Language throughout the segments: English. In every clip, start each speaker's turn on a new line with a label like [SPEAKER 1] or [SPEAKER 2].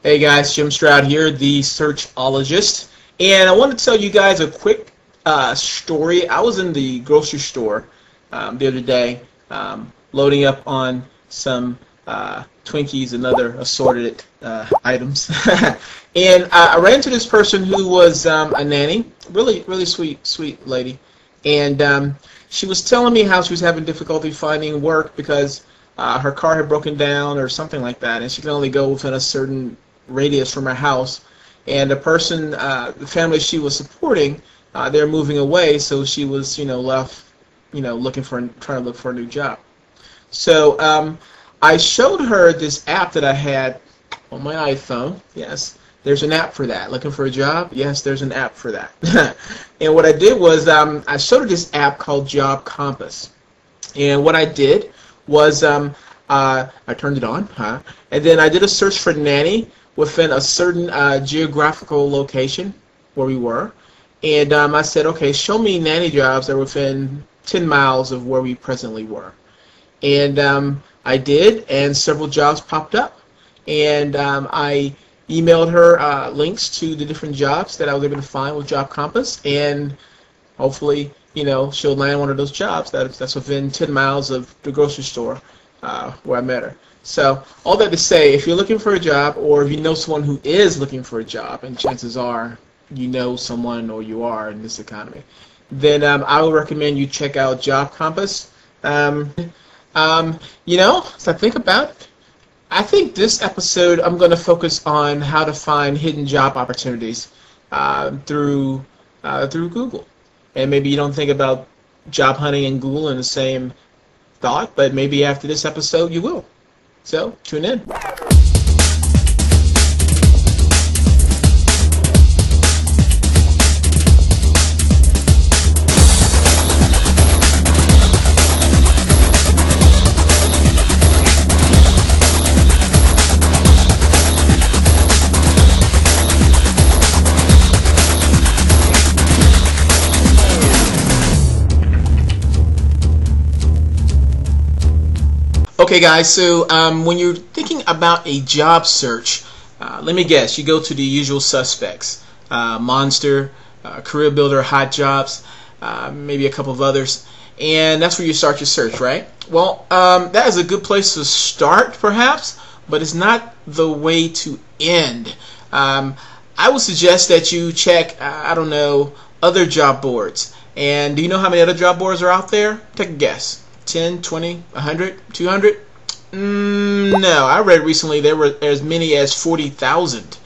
[SPEAKER 1] Hey guys, Jim Stroud here, the Searchologist, and I want to tell you guys a quick story. I was in the grocery store the other day, loading up on some Twinkies and other assorted items, and I ran into this person who was a nanny, really sweet lady, and she was telling me how she was having difficulty finding work because her car had broken down or something like that, and she could only go within a certain radius from her house. And the person, the family she was supporting, they're moving away, so she was, left, trying to look for a new job. So I showed her this app that I had on my iPhone. Yes, there's an app for that. Looking for a job? Yes, there's an app for that. And what I did was I showed her this app called Job Compass. And what I did was I turned it on, and then I did a search for nanny within a certain geographical location where we were, and I said, okay, show me nanny jobs that are within 10 miles of where we presently were. And I did, and several jobs popped up, and I emailed her links to the different jobs that I was able to find with Job Compass, and hopefully she'll land one of those jobs that's within 10 miles of the grocery store where I met her. So all that to say, if you're looking for a job, or if you know someone who is looking for a job, and chances are you know someone or you are in this economy, then I would recommend you check out Job Compass. As I think about it, I think this episode I'm going to focus on how to find hidden job opportunities through Google. And maybe you don't think about job hunting and Google in the same thought, but maybe after this episode you will. So, tune in. Okay guys, so when you're thinking about a job search, let me guess, you go to the usual suspects, Monster, Career Builder, Hot Jobs, maybe a couple of others, and that's where you start your search, right? Well, that is a good place to start perhaps, but it's not the way to end. I would suggest that you check, other job boards. And do you know how many other job boards are out there? Take a guess. 10, 20, 100, 200? No, I read recently there were as many as 40,000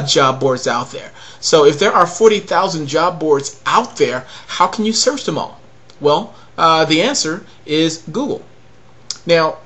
[SPEAKER 1] job boards out there. So if there are 40,000 job boards out there, how can you search them all? Well, the answer is Google. Now,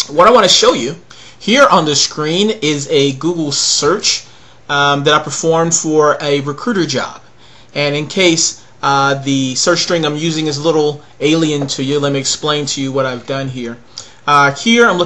[SPEAKER 1] what I want to show you here on the screen is a Google search that I performed for a recruiter job. And in case the search string I'm using is a little alien to you, let me explain to you what I've done here. Here I'm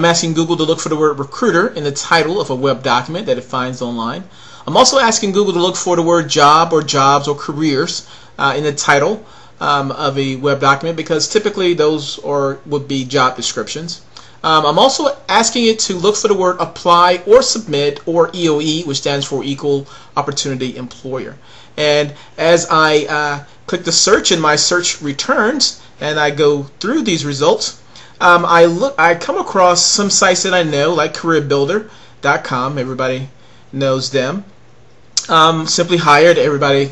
[SPEAKER 1] asking Google to look for the word recruiter in the title of a web document that it finds online. I'm also asking Google to look for the word job or jobs or careers in the title of a web document, because typically those would be job descriptions. I'm also asking it to look for the word apply or submit, or EOE, which stands for Equal Opportunity Employer. And as I click the search and my search returns, and I go through these results, I come across some sites that I know, like CareerBuilder.com. Everybody knows them. Simply Hired. A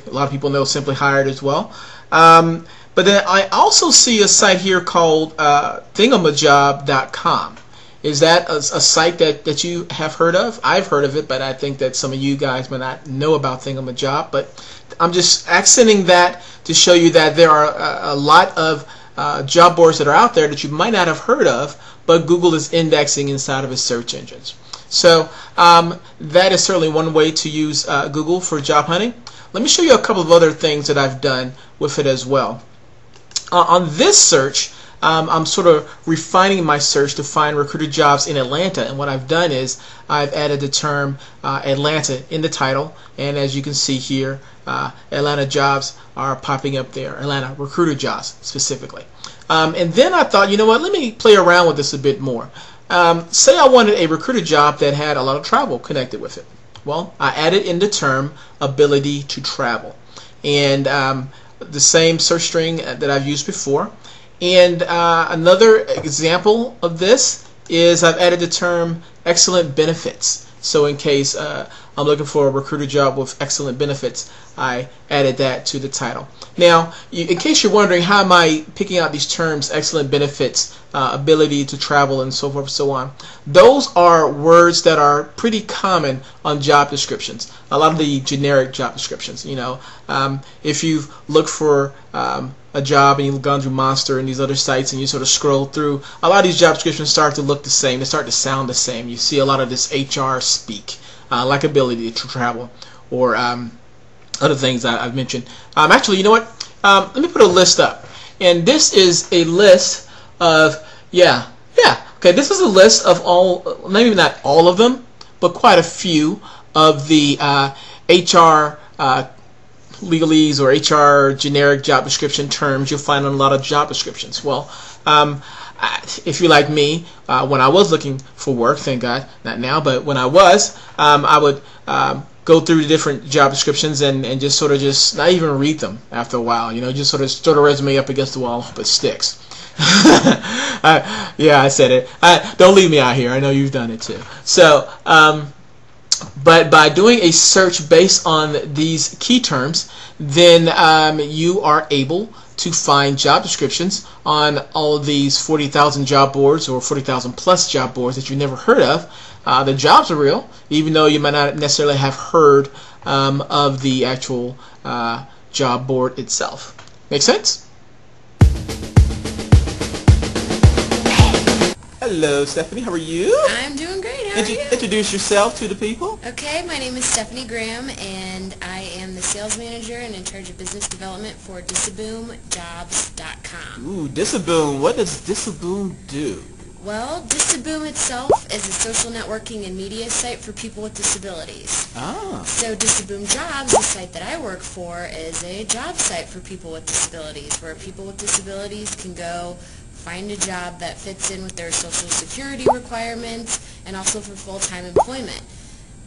[SPEAKER 1] lot of people know Simply Hired as well. But then I also see a site here called DisaboomJobs.com. Is that a site that you have heard of? I've heard of it, but I think that some of you guys may not know about DisaboomJobs. But I'm just accenting that to show you that there are a lot of job boards that are out there that you might not have heard of, but Google is indexing inside of its search engines. So that is certainly one way to use Google for job hunting. Let me show you a couple of other things that I've done with it as well. On this search, I'm sort of refining my search to find recruiter jobs in Atlanta, and what I've done is I've added the term Atlanta in the title, and as you can see here, Atlanta jobs are popping up there, Atlanta recruiter jobs specifically. And then I thought, you know what, let me play around with this a bit more. Say I wanted a recruiter job that had a lot of travel connected with it. Well, I added in the term ability to travel, and the same search string that I've used before. And another example of this is I've added the term excellent benefits. So in case I'm looking for a recruiter job with excellent benefits, I added that to the title. Now, in case you're wondering how am I picking out these terms, excellent benefits, ability to travel, and so forth and so on, those are words that are pretty common on job descriptions. A lot of the generic job descriptions, if you've looked for a job and you've gone through Monster and these other sites and you sort of scroll through, a lot of these job descriptions start to look the same. They start to sound the same. You see a lot of this HR speak, like ability to travel, or other things I've mentioned. Actually, you know what? Let me put a list up. And this is a list of, okay, this is a list of all, maybe not all of them, but quite a few of the HR legalese or HR generic job description terms you'll find on a lot of job descriptions. Well, if you're like me, when I was looking for work, thank God, not now, but when I was, I would go through the different job descriptions and just sort of just not even read them after a while, just sort of throw the resume up against the wall, hope it sticks. Yeah, I said it. Don't leave me out here. I know you've done it too. So, but by doing a search based on these key terms, then you are able to find job descriptions on all of these 40,000 job boards or 40,000 plus job boards that you've never heard of. The jobs are real, even though you might not necessarily have heard of the actual job board itself. Make sense? Hello, Stephanie. How are you?
[SPEAKER 2] I'm doing great. How are you?
[SPEAKER 1] Introduce yourself to the people.
[SPEAKER 2] Okay, my name is Stephanie Graham, and I am the sales manager and in charge of business development for DisaboomJobs.com.
[SPEAKER 1] Ooh, Disaboom. What does Disaboom do?
[SPEAKER 2] Well, Disaboom itself is a social networking and media site for people with disabilities.
[SPEAKER 1] Ah.
[SPEAKER 2] So DisaboomJobs, the site that I work for, is a job site for people with disabilities, where people with disabilities can go find a job that fits in with their Social Security requirements and also for full-time employment.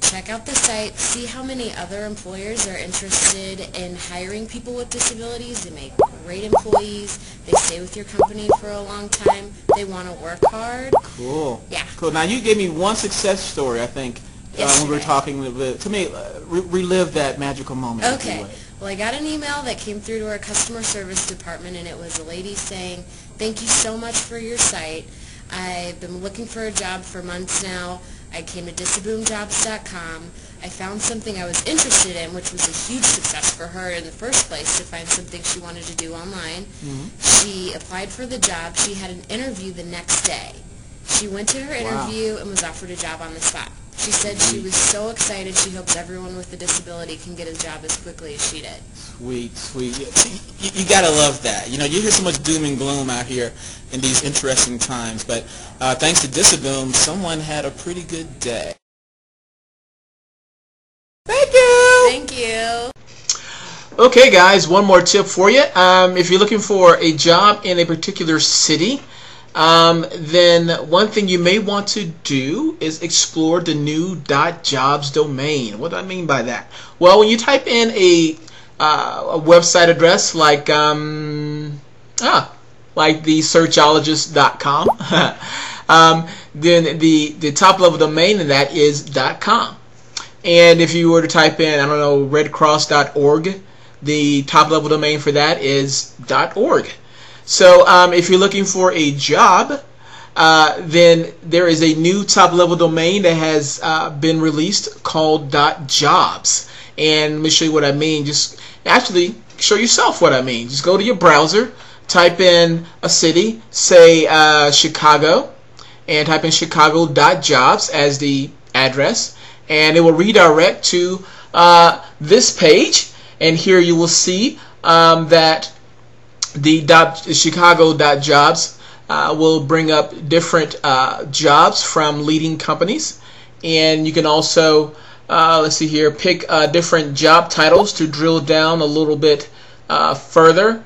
[SPEAKER 2] Check out the site, see how many other employers are interested in hiring people with disabilities. They make great employees. They stay with your company for a long time. They want to work hard.
[SPEAKER 1] Cool.
[SPEAKER 2] Yeah.
[SPEAKER 1] Cool. Now, you gave me one success story, I think, when we were talking. To me, relive that magical moment.
[SPEAKER 2] Okay. Well, I got an email that came through to our customer service department, and it was a lady saying, "Thank you so much for your site. I've been looking for a job for months now. I came to DisaboomJobs.com. I found something I was interested in, which was a huge success for her in the first place, to find something she wanted to do online. She applied for the job. She had an interview the next day. She went to her interview and was offered a job on the spot. She said she was so excited. She hopes everyone with a disability can get a job as quickly as she did."
[SPEAKER 1] Sweet, sweet. You gotta love that. You hear so much doom and gloom out here in these interesting times, but thanks to Disaboom, someone had a pretty good day. Thank you.
[SPEAKER 2] Thank you.
[SPEAKER 1] Okay, guys, one more tip for you. If you're looking for a job in a particular city, then one thing you may want to do is explore the new .jobs domain. What do I mean by that? Well, when you type in a website address like the Searchologist.com, then the top level domain in that is .com. And if you were to type in, I don't know, redcross.org, the top level domain for that is .org. So if you're looking for a job, then there is a new top level domain that has been released called .jobs. And let me show you what I mean. Just actually show yourself what I mean. Just go to your browser, type in a city, say Chicago, and type in chicago.jobs as the address, and it will redirect to this page. And here you will see that the Chicago.jobs will bring up different jobs from leading companies, and you can also let's see here, pick different job titles to drill down a little bit further.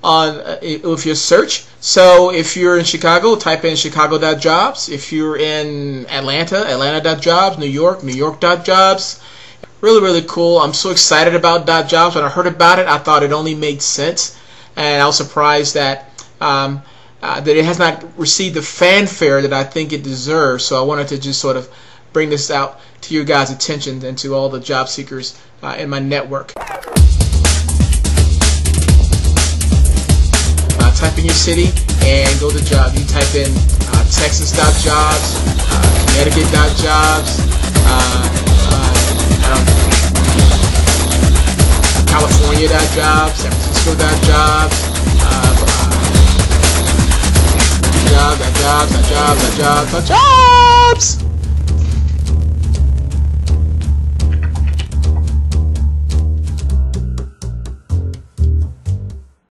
[SPEAKER 1] with your search. So if you're in Chicago, type in chicago.jobs. If you're in Atlanta, atlanta.jobs. New York, new-york.jobs. Really, really cool. I'm so excited about .jobs. When I heard about it, I thought it only made sense, and I was surprised that that it has not received the fanfare that I think it deserves. So I wanted to just sort of bring this out to your guys' attention and to all the job seekers in my network. Type in your city and go to jobs. You type in Texas.jobs, Connecticut.jobs, California.jobs, San Francisco.jobs, jobs.